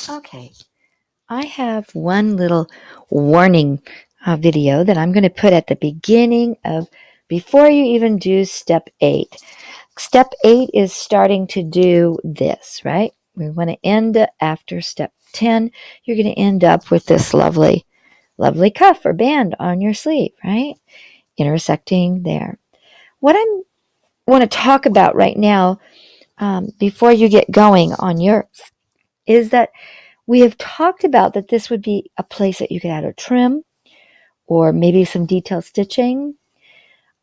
Okay, I have one little warning video that I'm going to put at the beginning of before you even do step 8. Step 8 is starting to do this, right? We want to end after step 10. You're going to end up with this lovely cuff or band on your sleeve, right? Intersecting there. What I want to talk about right now, before you get going on yours, is that we have talked about that this would be a place that you could add a trim or maybe some detail stitching.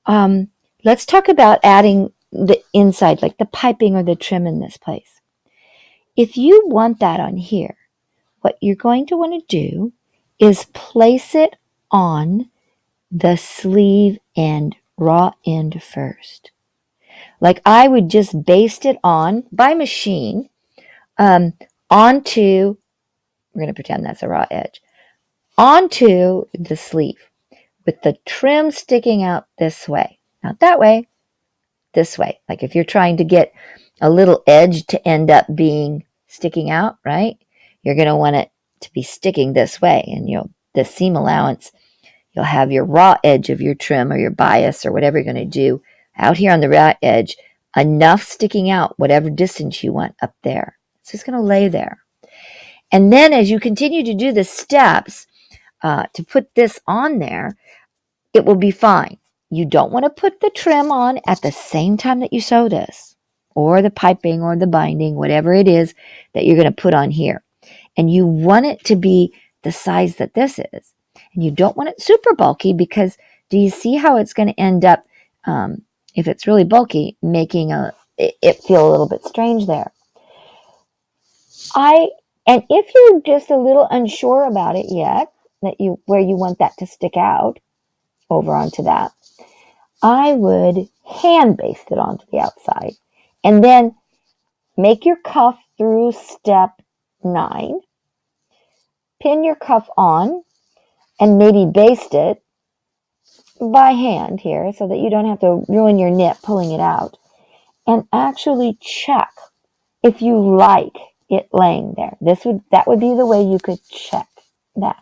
Let's talk about adding the inside, like the piping or the trim in this place. If you want that on here, what you're going to want to do is place it on the sleeve end, raw end first. Like I would just baste it on by machine onto, we're going to pretend that's a raw edge, onto the sleeve with the trim sticking out this way. Not that way, this way. Like if you're trying to get a little edge to end up being sticking out, right? You're going to want it to be sticking this way. And the seam allowance, you'll have your raw edge of your trim or your bias or whatever you're going to do out here on the raw edge, enough sticking out whatever distance you want up there. It's just going to lay there. And then as you continue to do the steps to put this on there, it will be fine. You don't want to put the trim on at the same time that you sew this, or the piping or the binding, whatever it is that you're going to put on here. And you want it to be the size that this is. And you don't want it super bulky, because do you see how it's going to end up, if it's really bulky, making it feel a little bit strange there. And if you're just a little unsure about it yet, where you want that to stick out over onto that, I would hand baste it onto the outside and then make your cuff through step 9, pin your cuff on, and maybe baste it by hand here so that you don't have to ruin your knit pulling it out, and actually check if you like it laying there. That would be the way you could check that.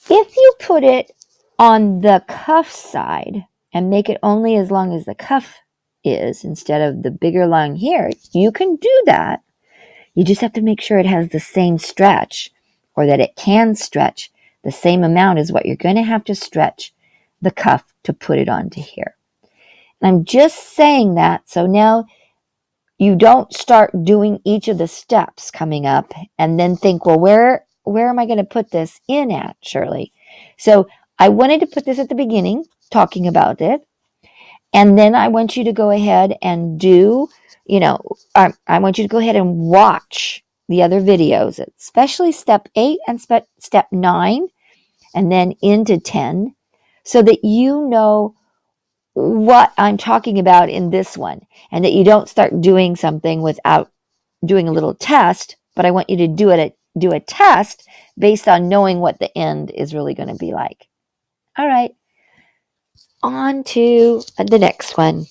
If you put it on the cuff side and make it only as long as the cuff is instead of the bigger line here, you can do that. You just have to make sure it has the same stretch, or that it can stretch the same amount as what you're going to have to stretch the cuff to put it onto here. And I'm just saying that so now you don't start doing each of the steps coming up and then think, well, where am I going to put this in at, Shirley? So I wanted to put this at the beginning, talking about it. And then I want you to go ahead and do, I want you to go ahead and watch the other videos, especially step 8 and step 9, and then into 10, so that you know what I'm talking about in this one, and that you don't start doing something without doing a little test. But I want you to do a test based on knowing what the end is really going to be like. All right, on to the next one.